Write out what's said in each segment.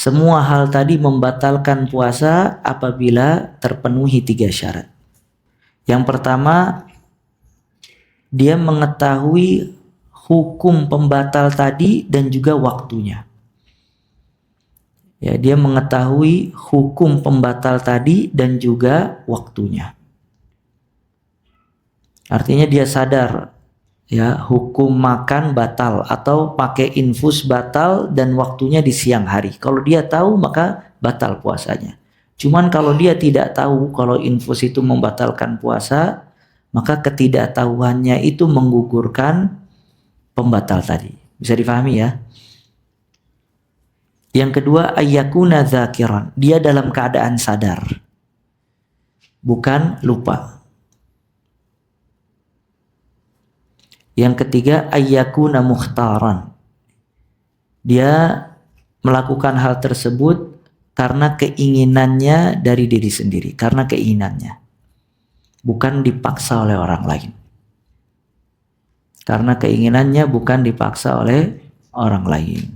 Semua hal tadi membatalkan puasa apabila terpenuhi 3 syarat. Yang pertama, dia mengetahui hukum pembatal tadi dan juga waktunya. Ya, dia mengetahui hukum pembatal tadi dan juga waktunya. Artinya dia sadar ya hukum makan batal atau pakai infus batal dan waktunya di siang hari. Kalau dia tahu maka batal puasanya. Cuman kalau dia tidak tahu kalau infus itu membatalkan puasa, maka ketidaktahuannya itu menggugurkan pembatal tadi. Bisa difahami ya? Yang kedua, ayyakuna dzakiran. Dia dalam keadaan sadar. Bukan lupa. Yang ketiga, ayyakuna mukhtaran. Dia melakukan hal tersebut karena keinginannya dari diri sendiri, karena keinginannya. Bukan dipaksa oleh orang lain. Karena keinginannya bukan dipaksa oleh orang lain.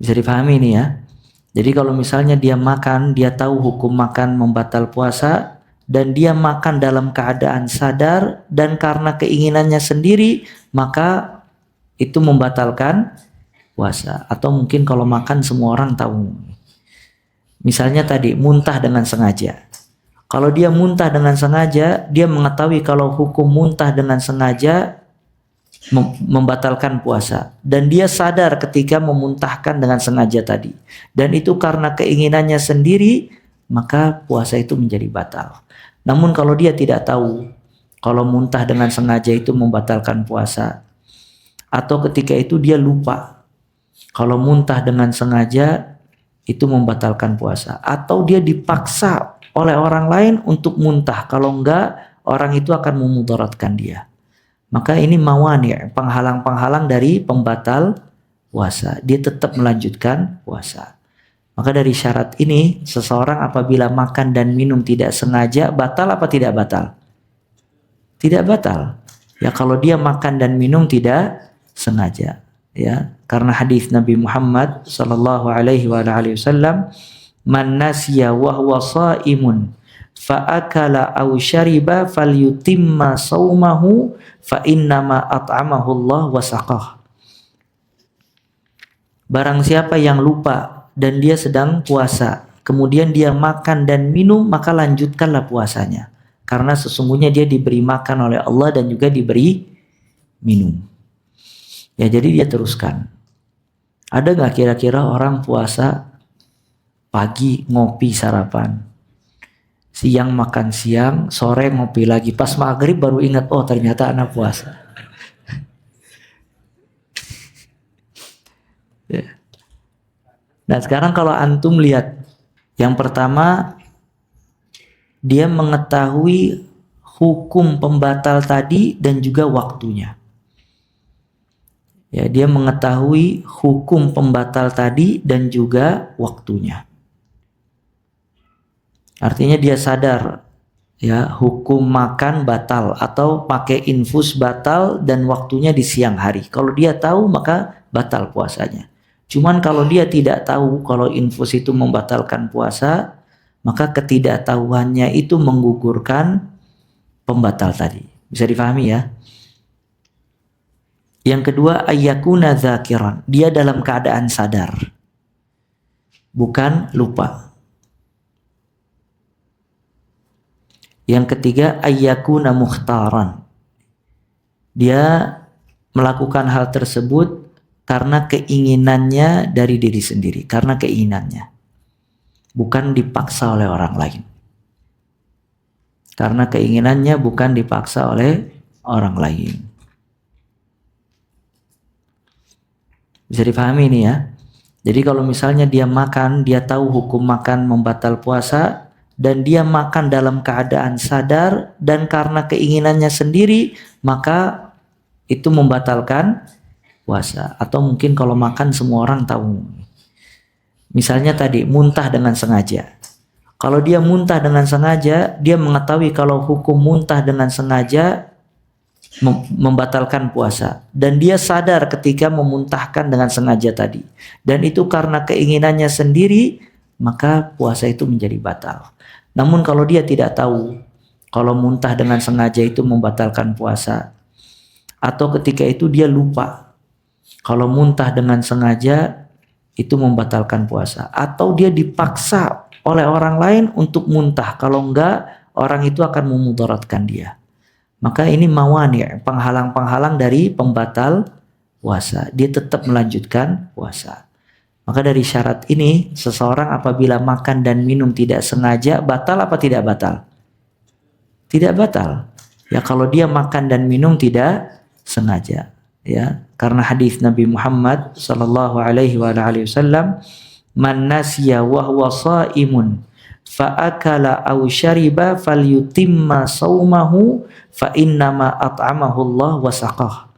Bisa dipahami ini ya. Jadi kalau misalnya dia makan, dia tahu hukum makan membatal puasa, dan dia makan dalam keadaan sadar dan karena keinginannya sendiri, maka itu membatalkan puasa. Atau mungkin kalau makan semua orang tahu. Misalnya tadi muntah dengan sengaja. Kalau dia muntah dengan sengaja, dia mengetahui kalau hukum muntah dengan sengaja membatalkan puasa. Dan dia sadar ketika memuntahkan dengan sengaja tadi. Dan itu karena keinginannya sendiri, maka puasa itu menjadi batal. Namun kalau dia tidak tahu kalau muntah dengan sengaja itu membatalkan puasa, atau ketika itu dia lupa kalau muntah dengan sengaja itu membatalkan puasa, atau dia dipaksa oleh orang lain untuk muntah, kalau enggak orang itu akan memudaratkan dia, maka ini mawani', penghalang-penghalang dari pembatal puasa, dia tetap melanjutkan puasa. Maka dari syarat ini, seseorang apabila makan dan minum tidak sengaja, batal apa tidak batal? Tidak batal. Ya kalau dia makan dan minum tidak sengaja. Ya, karena hadis Nabi Muhammad sallallahu alaihi wasallam, "Man nasiya wa huwa shaimun fa akala aw syariba falyutimma shaumahu fa innama at'amahu Allah wa saqah." Barang siapa yang lupa dan dia sedang puasa, kemudian dia makan dan minum, maka lanjutkanlah puasanya. Karena sesungguhnya dia diberi makan oleh Allah dan juga diberi minum. Ya jadi dia teruskan. Ada gak kira-kira orang puasa pagi ngopi sarapan, siang makan siang, sore ngopi lagi, pas maghrib baru ingat, oh ternyata anak puasa. Ya. Nah sekarang kalau antum lihat, yang pertama dia mengetahui hukum pembatal tadi dan juga waktunya. Ya, dia mengetahui hukum pembatal tadi dan juga waktunya. Artinya dia sadar ya hukum makan batal atau pakai infus batal dan waktunya di siang hari. Kalau dia tahu maka batal puasanya. Cuman kalau dia tidak tahu kalau infus itu membatalkan puasa, maka ketidaktahuannya itu menggugurkan pembatal tadi. Bisa difahami ya? Yang kedua, ayyakuna dzakiran. Dia dalam keadaan sadar. Bukan lupa. Yang ketiga, ayyakuna mukhtaran. Dia melakukan hal tersebut karena keinginannya dari diri sendiri, karena keinginannya, bukan dipaksa oleh orang lain. Karena keinginannya bukan dipaksa oleh orang lain. Bisa dipahami ini ya. Jadi kalau misalnya dia makan, dia tahu hukum makan membatal puasa, dan dia makan dalam keadaan sadar dan karena keinginannya sendiri, maka itu membatalkan puasa. Atau mungkin kalau makan semua orang tahu. Misalnya tadi muntah dengan sengaja. Kalau dia muntah dengan sengaja, dia mengetahui kalau hukum muntah dengan sengaja membatalkan puasa, dan dia sadar ketika memuntahkan dengan sengaja tadi, dan itu karena keinginannya sendiri, maka puasa itu menjadi batal. Namun kalau dia tidak tahu kalau muntah dengan sengaja itu membatalkan puasa, atau ketika itu dia lupa kalau muntah dengan sengaja itu membatalkan puasa, atau dia dipaksa oleh orang lain untuk muntah, kalau enggak orang itu akan memudaratkan dia, maka ini mawani, penghalang-penghalang dari pembatal puasa, dia tetap melanjutkan puasa. Maka dari syarat ini, seseorang apabila makan dan minum tidak sengaja, batal apa tidak batal? Tidak batal. Ya, kalau dia makan dan minum tidak sengaja, ya, karena hadis Nabi Muhammad sallallahu alaihi wasallam, man nasiya wa huwa shaimun fa akala aw syariba falyutimma saumahu fa innama at'amahu Allah wa saqah.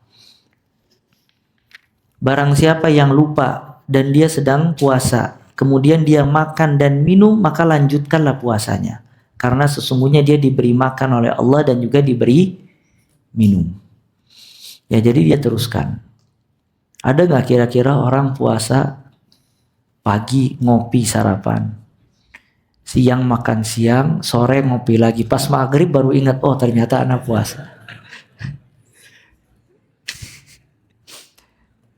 Barang siapa yang lupa dan dia sedang puasa, kemudian dia makan dan minum, maka lanjutkanlah puasanya, karena sesungguhnya dia diberi makan oleh Allah dan juga diberi minum. Ya, jadi dia teruskan. Ada nggak kira-kira orang puasa pagi ngopi sarapan, siang makan siang, sore ngopi lagi, pas maghrib baru ingat, oh ternyata anak puasa.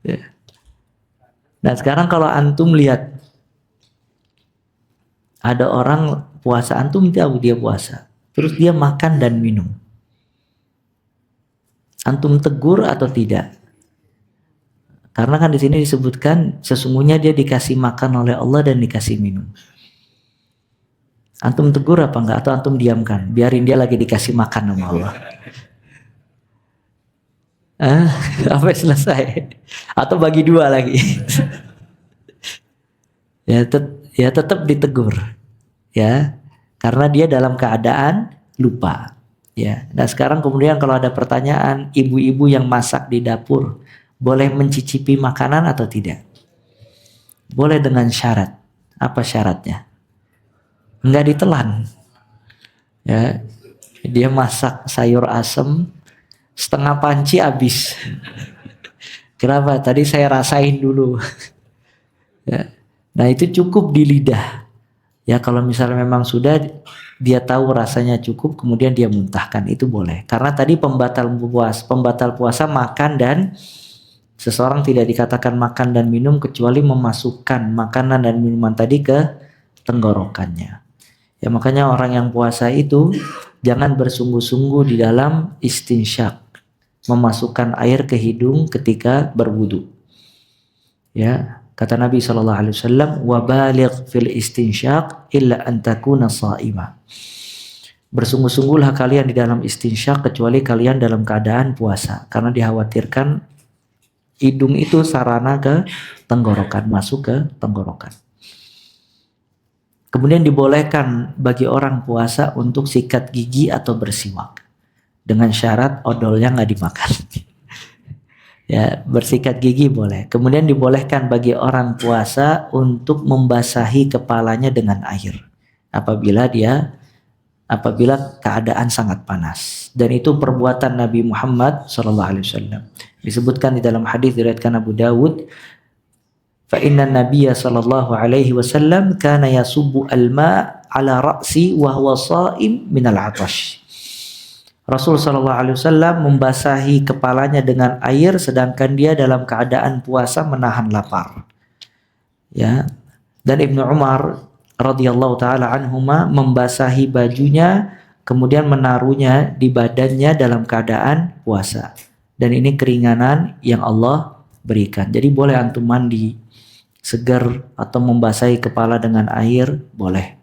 Ya. Nah sekarang kalau antum lihat ada orang puasa, antum tahu dia puasa, terus dia makan dan minum, antum tegur atau tidak? Karena kan di sini disebutkan sesungguhnya dia dikasih makan oleh Allah dan dikasih minum. Antum tegur apa enggak, atau antum diamkan, biarin dia lagi dikasih makan sama Allah? Sampai selesai, atau bagi dua lagi? ya tetap ditegur, ya, karena dia dalam keadaan lupa, ya. Nah sekarang kemudian kalau ada pertanyaan, ibu-ibu yang masak di dapur boleh mencicipi makanan atau tidak? Boleh dengan syarat. Apa syaratnya? Enggak ditelan, ya. Dia masak sayur asem setengah panci habis. Kenapa? Tadi saya rasain dulu. Ya. Nah itu cukup di lidah. Ya kalau misalnya memang sudah dia tahu rasanya cukup, kemudian dia muntahkan, itu boleh. Karena tadi pembatal puasa makan, dan seseorang tidak dikatakan makan dan minum kecuali memasukkan makanan dan minuman tadi ke tenggorokannya. Ya makanya orang yang puasa itu jangan bersungguh-sungguh di dalam istinsyak, memasukkan air ke hidung ketika berwudu. Ya, kata Nabi SAW, wa baligh fil istinsyak illa an takuna sha'ima. Bersungguh-sungguhlah kalian di dalam istinsyak kecuali kalian dalam keadaan puasa, karena dikhawatirkan hidung itu sarana ke tenggorokan, masuk ke tenggorokan. Kemudian dibolehkan bagi orang puasa untuk sikat gigi atau bersiwak, dengan syarat odolnya nggak dimakan. Ya, bersikat gigi boleh. Kemudian dibolehkan bagi orang puasa untuk membasahi kepalanya dengan air apabila keadaan sangat panas. Dan itu perbuatan Nabi Muhammad SAW. Disebutkan di dalam hadis diriwayatkan Abu Dawud, fa inna Nabiyya sallallahu alaihi wasallam kana yasubbu al-ma' ala ra'si wa huwa sha'im min al-'atash. Rasul sallallahu alaihi wasallam membasahi kepalanya dengan air sedangkan dia dalam keadaan puasa menahan lapar. Ya. Dan Ibnu Umar radhiyallahu taala anhuma membasahi bajunya kemudian menaruhnya di badannya dalam keadaan puasa. Dan ini keringanan yang Allah berikan. Jadi boleh antum mandi segar atau membasahi kepala dengan air, boleh.